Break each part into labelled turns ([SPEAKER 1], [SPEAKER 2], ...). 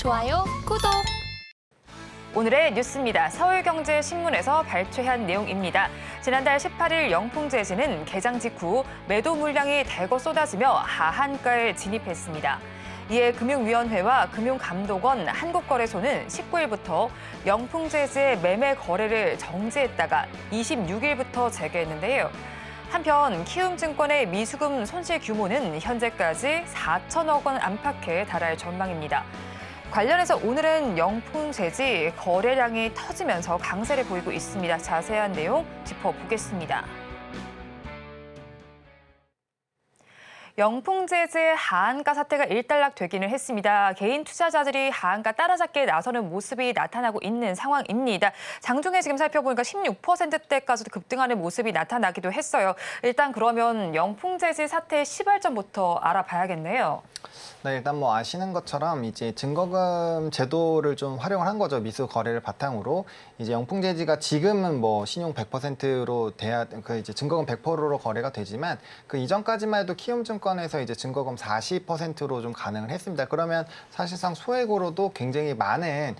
[SPEAKER 1] 좋아요, 구독.
[SPEAKER 2] 오늘의 뉴스입니다. 서울경제신문에서 발췌한 내용입니다. 지난달 18일 영풍재즈는 개장 직후 매도 물량이 대거 쏟아지며 하한가에 진입했습니다. 이에 금융위원회와 금융감독원, 한국거래소는 19일부터 영풍재즈의 매매 거래를 정지했다가 26일부터 재개했는데요. 한편 키움증권의 미수금 손실 규모는 현재까지 4천억 원 안팎에 달할 전망입니다. 관련해서 오늘은 영풍재즈 거래량이 터지면서 강세를 보이고 있습니다. 자세한 내용 짚어보겠습니다. 영풍재즈의 하한가 사태가 일단락되기는 했습니다. 개인 투자자들이 하한가 따라잡기에 나서는 모습이 나타나고 있는 상황입니다. 장중에 지금 살펴보니까 16%대까지도 급등하는 모습이 나타나기도 했어요. 일단 그러면 영풍재즈 사태의 시발점부터 알아봐야겠네요.
[SPEAKER 3] 네, 일단 뭐 아시는 것처럼 이제 증거금 제도를 좀 활용을 한 거죠. 미수 거래를 바탕으로. 이제 영풍재즈가 지금은 뭐 신용 100%로 돼야 이제 증거금 100%로 거래가 되지만 그 이전까지만 해도 키움증권에서 이제 증거금 40%로 좀 가능을 했습니다. 그러면 사실상 소액으로도 굉장히 많은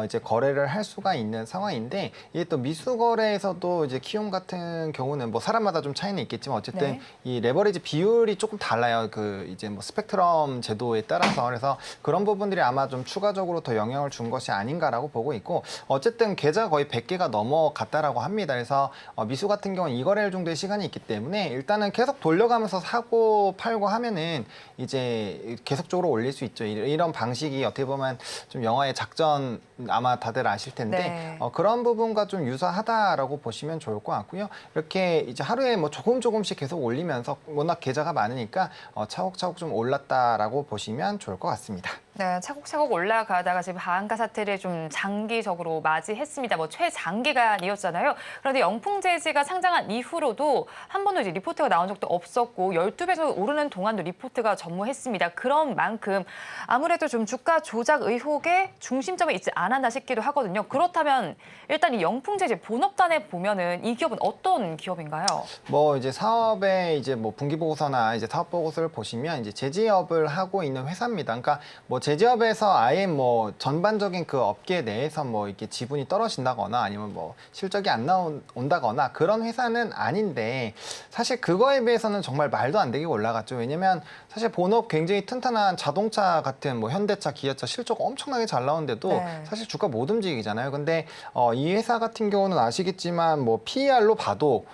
[SPEAKER 3] 이제 거래를 할 수가 있는 상황인데, 이게 또 미수 거래에서도 이제 키움 같은 경우는 뭐 사람마다 좀 차이는 있겠지만 어쨌든
[SPEAKER 2] 네.
[SPEAKER 3] 이 레버리지 비율이 조금 달라요. 그 이제 뭐 스펙트럼 제도에 따라서. 그래서 그런 부분들이 아마 좀 추가적으로 더 영향을 준 것이 아닌가라고 보고 있고, 어쨌든 계좌가 거의 100개가 넘어갔다라고 합니다. 그래서 미수 같은 경우는 이거래일 정도의 시간이 있기 때문에 일단은 계속 돌려가면서 사고 팔고 하면은 이제 계속적으로 올릴 수 있죠. 이런 방식이 어떻게 보면 좀 영화의 작전, 아마 다들 아실 텐데
[SPEAKER 2] 네.
[SPEAKER 3] 그런 부분과 좀 유사하다라고 보시면 좋을 것 같고요. 이렇게 이제 하루에 뭐 조금씩 계속 올리면서 워낙 계좌가 많으니까 차곡차곡 좀 올랐다라고 보시면 좋을 것 같습니다.
[SPEAKER 2] 네, 차곡차곡 올라가다가 지금 하한가 사태를 좀 장기적으로 맞이했습니다. 뭐 최장기간이었잖아요. 그런데 영풍재즈가 상장한 이후로도 한 번도 이제 리포트가 나온 적도 없었고 12배에서 오르는 동안도 리포트가 전무했습니다. 그런 만큼 아무래도 좀 주가 조작 의혹의 중심점에 있지 않았나 싶기도 하거든요. 그렇다면 일단 이 영풍재즈 본업단에 보면은 이 기업은 어떤 기업인가요?
[SPEAKER 3] 뭐 이제 사업의 이제 뭐 분기 보고서나 이제 사업 보고서를 보시면 이제 제지업을 하고 있는 회사입니다. 그러니까 뭐 제지업에서 아예 뭐 전반적인 그 업계 내에서 뭐 이렇게 지분이 떨어진다거나 아니면 뭐 실적이 안 나온다거나 그런 회사는 아닌데, 사실 그거에 비해서는 정말 말도 안 되게 올라갔죠. 왜냐면 사실 본업 굉장히 튼튼한 자동차 같은 뭐 현대차, 기아차 실적 엄청나게 잘 나오는데도
[SPEAKER 2] 네.
[SPEAKER 3] 사실 주가 못 움직이잖아요. 근데 이 회사 같은 경우는 아시겠지만 뭐 PER로 봐도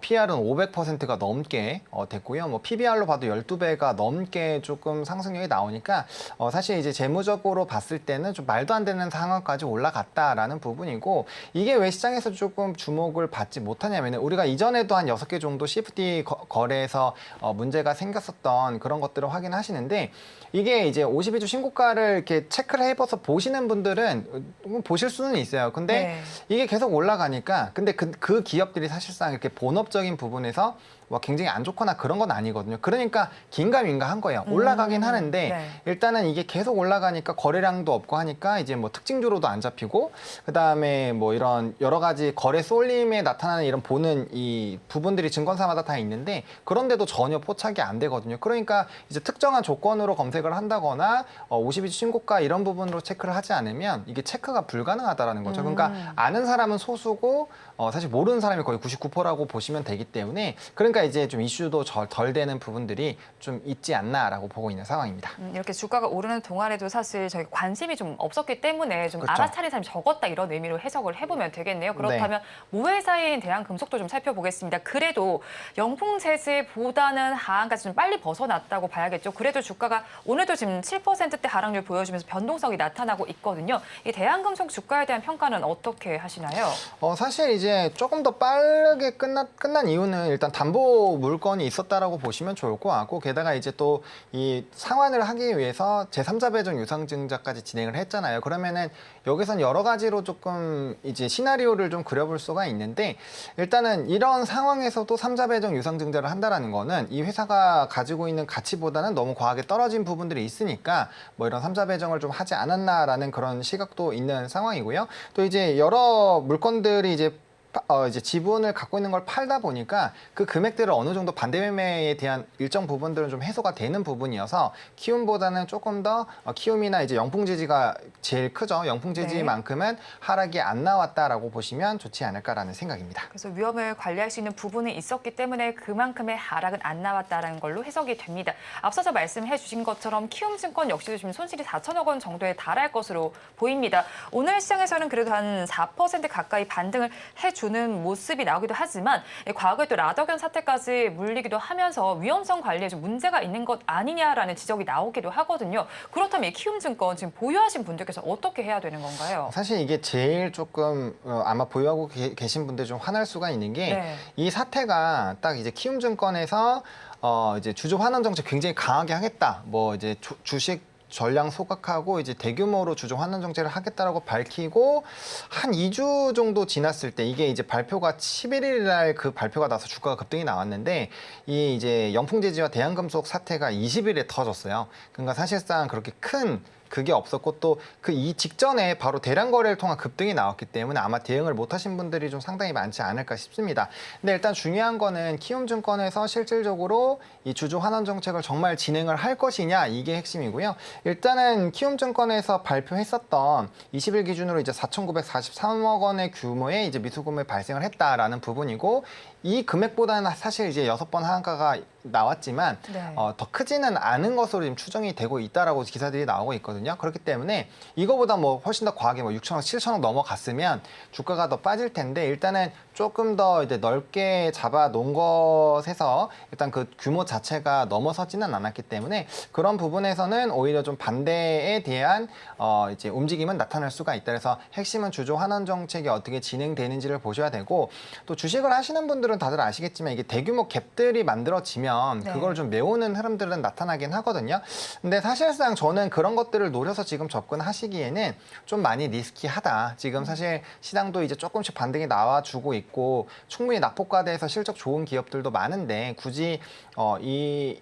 [SPEAKER 3] PR은 500%가 넘게 됐고요. 뭐 PBR로 봐도 12배가 넘게 조금 상승률이 나오니까 사실 이제 재무적으로 봤을 때는 좀 말도 안 되는 상황까지 올라갔다라는 부분이고, 이게 왜 시장에서 조금 주목을 받지 못하냐면 우리가 이전에도 한 6개 정도 CFD 거래에서 문제가 생겼었던 그런 것들을 확인하시는데, 이게 이제 52주 신고가를 이렇게 체크를 해봐서 보시는 분들은 보실 수는 있어요. 근데
[SPEAKER 2] 네.
[SPEAKER 3] 이게 계속 올라가니까, 근데 그 기업들이 사실상 이렇게 본업적인 부분에서 뭐 굉장히 안 좋거나 그런 건 아니거든요. 그러니까 긴가민가한 거예요. 올라가긴 하는데
[SPEAKER 2] 네.
[SPEAKER 3] 일단은 이게 계속 올라가니까 거래량도 없고 하니까 이제 뭐 특징주로도 안 잡히고, 그다음에 뭐 이런 여러 가지 거래 쏠림에 나타나는 이런 보는 이 부분들이 증권사마다 다 있는데 그런데도 전혀 포착이 안 되거든요. 그러니까 이제 특정한 조건으로 검색을 한다거나 52주 신고가 이런 부분으로 체크를 하지 않으면 이게 체크가 불가능하다라는 거죠. 그러니까 아는 사람은 소수고 사실 모르는 사람이 거의 99%라고 보시면 되기 때문에, 그러니까 이제 좀 이슈도 덜 되는 부분들이 좀 있지 않나라고 보고 있는 상황입니다.
[SPEAKER 2] 이렇게 주가가 오르는 동안에도 사실 저희 관심이 좀 없었기 때문에 좀
[SPEAKER 3] 그렇죠.
[SPEAKER 2] 알아차린 사람이 적었다 이런 의미로 해석을 해보면 되겠네요. 그렇다면 모회사인 대한금속도 좀 살펴보겠습니다. 그래도 영풍재즈보다는 하한까지 좀 빨리 벗어났다고 봐야겠죠. 그래도 주가가 오늘도 지금 7%대 하락률 보여주면서 변동성이 나타나고 있거든요. 이 대한금속 주가에 대한 평가는 어떻게 하시나요?
[SPEAKER 3] 사실 이제 조금 더 빠르게 끝난 이유는 일단 담보 물건이 있었다라고 보시면 좋을 것 같고, 게다가 이제 또 이 상환을 하기 위해서 제3자 배정 유상증자까지 진행을 했잖아요. 그러면은 여기선 여러 가지로 조금 이제 시나리오를 좀 그려볼 수가 있는데, 일단은 이런 상황에서도 3자 배정 유상증자를 한다라는 거는 이 회사가 가지고 있는 가치보다는 너무 과하게 떨어진 부분들이 있으니까 뭐 이런 3자 배정을 좀 하지 않았나라는 그런 시각도 있는 상황이고요. 또 이제 여러 물건들이 이제 이제 지분을 갖고 있는 걸 팔다 보니까 그 금액들을 어느 정도 반대 매매에 대한 일정 부분들은 좀 해소가 되는 부분이어서 키움보다는 조금 더 키움이나 이제 영풍지지가 제일 크죠. 영풍지지만큼은 하락이 안 나왔다라고 보시면 좋지 않을까라는 생각입니다.
[SPEAKER 2] 그래서 위험을 관리할 수 있는 부분이 있었기 때문에 그만큼의 하락은 안 나왔다는 걸로 해석이 됩니다. 앞서서 말씀해 주신 것처럼 키움증권 역시도 지금 손실이 4천억 원 정도에 달할 것으로 보입니다. 오늘 시장에서는 그래도 한 4% 가까이 반등을 해주는 모습이 나오기도 하지만 과거에 또 라더견 사태까지 물리기도 하면서 위험성 관리에 좀 문제가 있는 것 아니냐라는 지적이 나오기도 하거든요. 그렇다면 이 키움증권 지금 보유하신 분들께서 어떻게 해야 되는 건가요?
[SPEAKER 3] 사실 이게 제일 조금 아마 보유하고 계신 분들 좀 화날 수가 있는 게 이 사태가 딱 이제 키움증권에서 이제 주주 환원 정책 굉장히 강하게 하겠다. 뭐 이제 주식 전량 소각하고 이제 대규모로 주주 환원 정책을 하겠다라고 밝히고 한 2주 정도 지났을 때 이게 이제 발표가 11일 날 그 발표가 나서 주가가 급등이 나왔는데 이 이제 영풍제지와 대한금속 사태가 20일에 터졌어요. 그러니까 사실상 그렇게 큰 그게 없었고 또 그 이 직전에 바로 대량 거래를 통한 급등이 나왔기 때문에 아마 대응을 못 하신 분들이 좀 상당히 많지 않을까 싶습니다. 근데 일단 중요한 거는 키움증권에서 실질적으로 이 주주 환원 정책을 정말 진행을 할 것이냐 이게 핵심이고요. 일단은 키움증권에서 발표했었던 20일 기준으로 이제 4,943억 원의 규모의 이제 미수금을 발생을 했다라는 부분이고 이 금액보다는 사실 이제 6번 하한가가 나왔지만 더 크지는 않은 것으로 지금 추정이 되고 있다라고 기사들이 나오고 있거든요. 그렇기 때문에 이거보다 뭐 훨씬 더 과하게 뭐 6천억, 7천억 넘어갔으면 주가가 더 빠질 텐데 일단은 조금 더 이제 넓게 잡아 놓은 것에서 일단 그 규모 자체가 넘어서지는 않았기 때문에 그런 부분에서는 오히려 좀 반대에 대한 이제 움직임은 나타날 수가 있다. 그래서 핵심은 주주 환원 정책이 어떻게 진행되는지를 보셔야 되고 또 주식을 하시는 분들은 다들 아시겠지만 이게 대규모 갭들이 만들어지면 그걸 좀 메우는 흐름들은 나타나긴 하거든요. 근데 사실상 저는 그런 것들을 노려서 지금 접근하시기에는 좀 많이 리스키하다. 지금 사실 시장도 이제 조금씩 반등이 나와주고 있고 충분히 낙폭과대해서 실적 좋은 기업들도 많은데 굳이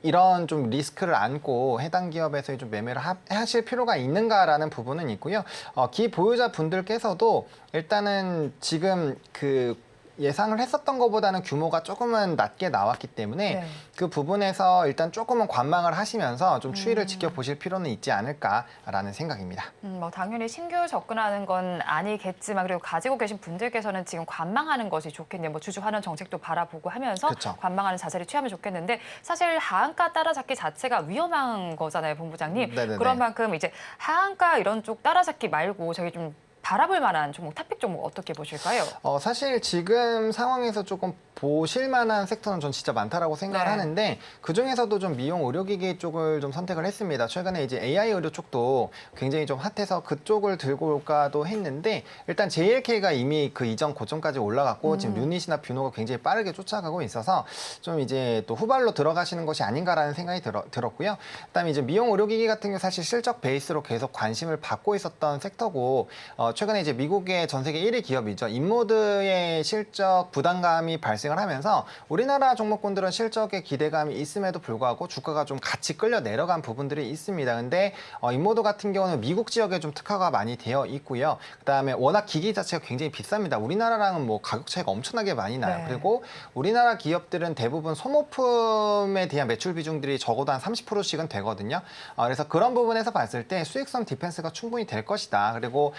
[SPEAKER 3] 이런 좀 리스크를 안고 해당 기업에서 좀 매매를 하실 필요가 있는가라는 부분은 있고요. 기보유자 분들께서도 일단은 지금 그 예상을 했었던 것보다는 규모가 조금은 낮게 나왔기 때문에 그 부분에서 일단 조금은 관망을 하시면서 좀 추이를 지켜보실 필요는 있지 않을까라는 생각입니다.
[SPEAKER 2] 뭐 당연히 신규 접근하는 건 아니겠지만 그리고 가지고 계신 분들께서는 지금 관망하는 것이 좋겠네요. 뭐 주주 환원 정책도 바라보고 하면서
[SPEAKER 3] 그쵸.
[SPEAKER 2] 관망하는 자세를 취하면 좋겠는데 사실 하한가 따라잡기 자체가 위험한 거잖아요, 본부장님.
[SPEAKER 3] 네네네.
[SPEAKER 2] 그런 만큼 이제 하한가 이런 쪽 따라잡기 말고 저희 좀 바라볼 만한 종목, 탑픽 종목 어떻게 보실까요?
[SPEAKER 3] 사실 지금 상황에서 조금 보실 만한 섹터는 전 진짜 많다라고 생각을 하는데 그중에서도 좀 미용 의료기기 쪽을 좀 선택을 했습니다. 최근에 이제 AI 의료 쪽도 굉장히 좀 핫해서 그쪽을 들고 올까도 했는데 일단 JLK가 이미 그 이전 고점까지 올라갔고 지금 유닛이나 뷰노가 굉장히 빠르게 쫓아가고 있어서 좀 이제 또 후발로 들어가시는 것이 아닌가라는 생각이 들었고요. 그다음에 이제 미용 의료기기 같은 경우 사실 실적 베이스로 계속 관심을 받고 있었던 섹터고 최근에 이제 미국의 전 세계 1위 기업이죠. 인모드의 실적 부담감이 발생을 하면서 우리나라 종목군들은 실적에 기대감이 있음에도 불구하고 주가가 좀 같이 끌려 내려간 부분들이 있습니다. 근데 인모드 같은 경우는 미국 지역에 좀 특화가 많이 되어 있고요. 그다음에 워낙 기기 자체가 굉장히 비쌉니다. 우리나라랑은 뭐 가격 차이가 엄청나게 많이 나요. 그리고 우리나라 기업들은 대부분 소모품에 대한 매출 비중들이 적어도 한 30%씩은 되거든요. 그래서 그런 부분에서 봤을 때 수익성 디펜스가 충분히 될 것이다. 그리고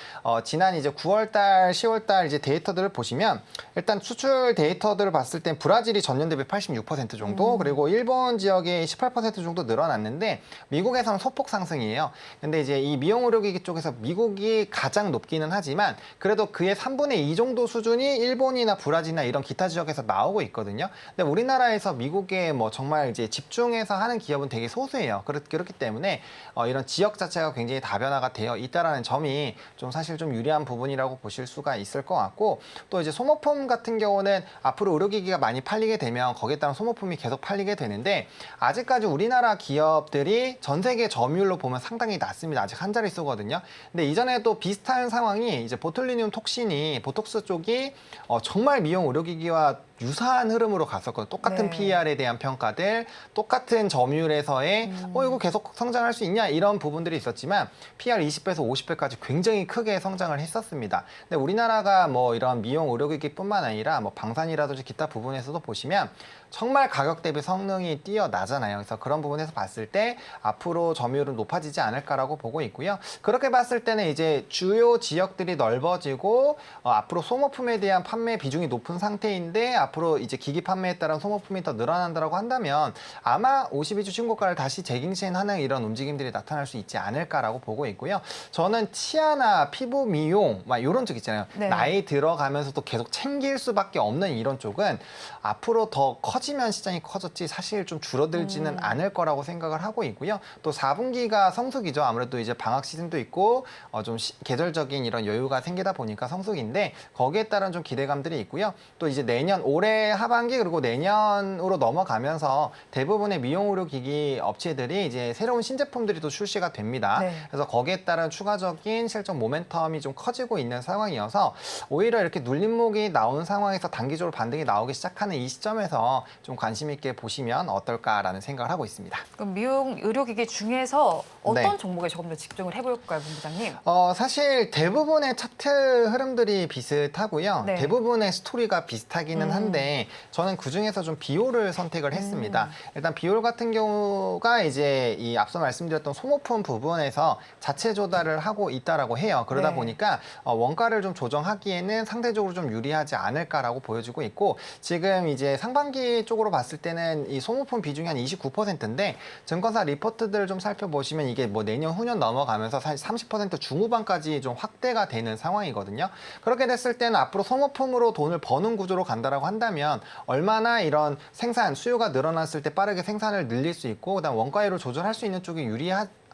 [SPEAKER 3] 지난 이제 9월달, 10월달 이제 데이터들을 보시면 일단 수출 데이터들을 봤을 땐 브라질이 전년 대비 86% 정도, 그리고 일본 지역에 18% 정도 늘어났는데 미국에서는 소폭 상승이에요. 근데 이제 이 미용 의료기기 쪽에서 미국이 가장 높기는 하지만 그래도 그의 3분의 2 정도 수준이 일본이나 브라질이나 이런 기타 지역에서 나오고 있거든요. 근데 우리나라에서 미국에 뭐 정말 이제 집중해서 하는 기업은 되게 소수예요. 그렇기 때문에 이런 지역 자체가 굉장히 다변화가 되어 있다라는 점이 좀 사실 좀 유리한 부분이라고 보실 수가 있을 것 같고 또 이제 소모품 같은 경우는 앞으로 의료기기가 많이 팔리게 되면 거기에 따른 소모품이 계속 팔리게 되는데 아직까지 우리나라 기업들이 전 세계 점유율로 보면 상당히 낮습니다. 아직 한 자릿수거든요. 근데 이전에도 비슷한 상황이 이제 보툴리늄 톡신이 보톡스 쪽이 정말 미용 의료기기와 유사한 흐름으로 갔었거든요. 똑같은
[SPEAKER 2] 네.
[SPEAKER 3] PER에 대한 평가들, 똑같은 점유율에서의 이거 계속 성장할 수 있냐 이런 부분들이 있었지만 PER 20배에서 50배까지 굉장히 크게 성장을 했었습니다. 근데 우리나라가 뭐 이런 미용 의료기기뿐만 아니라 뭐 방산이라든지 기타 부분에서도 보시면 정말 가격 대비 성능이 뛰어나잖아요. 그래서 그런 부분에서 봤을 때 앞으로 점유율은 높아지지 않을까라고 보고 있고요. 그렇게 봤을 때는 이제 주요 지역들이 넓어지고 앞으로 소모품에 대한 판매 비중이 높은 상태인데 앞으로 이제 기기 판매에 따른 소모품이 더 늘어난다고 한다면 아마 52주 신고가를 다시 재갱신하는 이런 움직임들이 나타날 수 있지 않을까라고 보고 있고요. 저는 치아나 피부 미용 막 이런 쪽 있잖아요.
[SPEAKER 2] 네.
[SPEAKER 3] 나이 들어가면서도 계속 챙길 수밖에 없는 이런 쪽은 앞으로 더 커지면 시장이 커졌지 사실 좀 줄어들지는 않을 거라고 생각을 하고 있고요. 또 4분기가 성수기죠. 아무래도 이제 방학 시즌도 있고 좀 계절적인 이런 여유가 생기다 보니까 성수기인데 거기에 따른 좀 기대감들이 있고요. 또 이제 내년 올해 하반기 그리고 내년으로 넘어가면서 대부분의 미용 의료 기기 업체들이 이제 새로운 신제품들이 또 출시가 됩니다.
[SPEAKER 2] 네.
[SPEAKER 3] 그래서 거기에 따른 추가적인 실적 모멘텀이 좀 커지고 있는 상황이어서 오히려 이렇게 눌림목이 나온 상황에서 단기적으로 반등이 나오기 시작하는 이 시점에서 좀 관심 있게 보시면 어떨까라는 생각을 하고 있습니다.
[SPEAKER 2] 그럼 미용 의료기기 중에서 어떤
[SPEAKER 3] 네.
[SPEAKER 2] 종목에 조금 더 집중을 해볼까요, 본부장님?
[SPEAKER 3] 사실 대부분의 차트 흐름들이 비슷하고요.
[SPEAKER 2] 네.
[SPEAKER 3] 대부분의 스토리가 비슷하기는 한데 저는 그중에서 좀 비올을 선택을 했습니다. 일단 비올 같은 경우가 이제 이 앞서 말씀드렸던 소모품 부분에서 자체 조달을 하고 있다라고 해요. 그러다
[SPEAKER 2] 네.
[SPEAKER 3] 보니까 원가를 좀 조정하기에는 상대적으로 좀 유리하지 않을까라고 보여지고 있고 지금 이제 상반기 쪽으로 봤을 때는 이 소모품 비중이 한 29%인데 증권사 리포트들을 좀 살펴보시면 이게 뭐 내년 후년 넘어가면서 사실 30% 중후반까지 좀 확대가 되는 상황이거든요. 그렇게 됐을 때는 앞으로 소모품으로 돈을 버는 구조로 간다라고 한다면 얼마나 이런 생산 수요가 늘어났을 때 빠르게 생산을 늘릴 수 있고 그다음 원가율을 조절할 수 있는 쪽이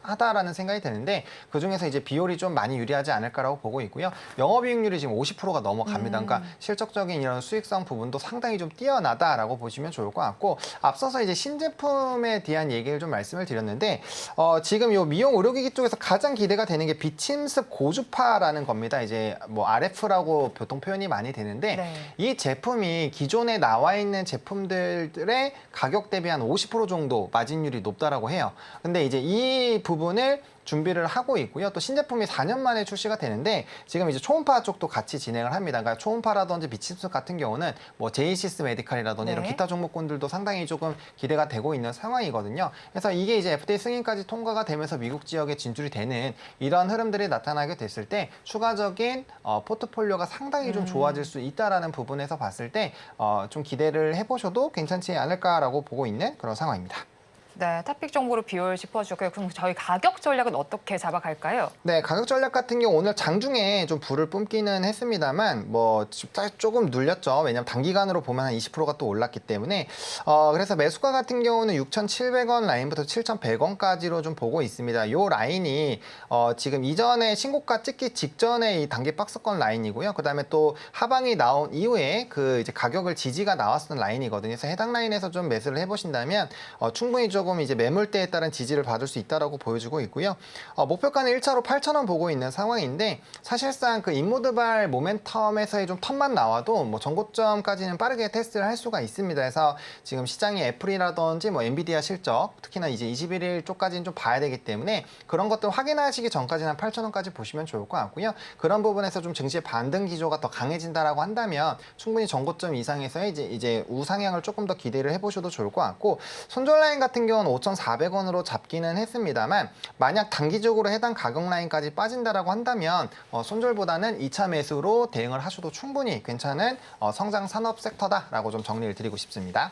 [SPEAKER 3] 하다라는 생각이 드는데 그중에서 이제 비율이 좀 많이 유리하지 않을까라고 보고 있고요. 영업이익률이 지금 50%가 넘어갑니다. 그러니까 실적적인 이런 수익성 부분도 상당히 좀 뛰어나다라고 보시면 좋을 것 같고 앞서서 이제 신제품에 대한 얘기를 좀 말씀을 드렸는데 지금 요 미용 의료기기 쪽에서 가장 기대가 되는 게 비침습 고주파라는 겁니다. 이제 뭐 RF라고 보통 표현이 많이 되는데
[SPEAKER 2] 네.
[SPEAKER 3] 이 제품이 기존에 나와 있는 제품들의 가격 대비 한 50% 정도 마진율이 높다라고 해요. 근데 이제 이 부분을 준비를 하고 있고요. 또 신제품이 4년 만에 출시가 되는데 지금 이제 초음파 쪽도 같이 진행을 합니다. 그러니까 초음파라든지 비침습 같은 경우는 뭐 제이시스 메디칼이라든지
[SPEAKER 2] 네.
[SPEAKER 3] 이런 기타 종목군들도 상당히 조금 기대가 되고 있는 상황이거든요. 그래서 이게 이제 FDA 승인까지 통과가 되면서 미국 지역에 진출이 되는 이런 흐름들이 나타나게 됐을 때 추가적인 포트폴리오가 상당히 좀 좋아질 수 있다라는 부분에서 봤을 때 좀 기대를 해보셔도 괜찮지 않을까라고 보고 있는 그런 상황입니다.
[SPEAKER 2] 네, 탑픽 정보로 비율 짚어주고요. 그럼 저희 가격 전략은 어떻게 잡아갈까요?
[SPEAKER 3] 네, 가격 전략 같은 경우 오늘 장중에 좀 불을 뿜기는 했습니다만 뭐 조금 눌렸죠. 왜냐하면 단기간으로 보면 한 20%가 또 올랐기 때문에 그래서 매수가 같은 경우는 6,700원 라인부터 7,100원까지로 좀 보고 있습니다. 요 라인이 지금 이전에 신고가 찍기 직전에 이 단기 박스권 라인이고요. 그다음에 또 하방이 나온 이후에 그 이제 가격을 지지가 나왔던 라인이거든요. 그래서 해당 라인에서 좀 매수를 해보신다면 충분히 조금 이제 매물대에 따른 지지를 받을 수 있다라고 보여주고 있고요. 목표가는 1차로 8,000원 보고 있는 상황인데 사실상 그 인모드발 모멘텀에서의 좀 턴만 나와도 뭐 전고점까지는 빠르게 테스트를 할 수가 있습니다. 그래서 지금 시장이 애플이라든지 뭐 엔비디아 실적 특히나 이제 21일 쪽까지는 좀 봐야 되기 때문에 그런 것들 확인하시기 전까지는 한 8,000원까지 보시면 좋을 것 같고요. 그런 부분에서 좀 증시의 반등 기조가 더 강해진다라고 한다면 충분히 전고점 이상에서의 이제 우상향을 조금 더 기대를 해보셔도 좋을 것 같고 손절 라인 같은 경우는 5,400원으로 잡기는 했습니다만 만약 단기적으로 해당 가격 라인까지 빠진다라고 한다면 손절보다는 2차 매수로 대응을 하셔도 충분히 괜찮은 성장 산업 섹터다라고 좀 정리를 드리고 싶습니다.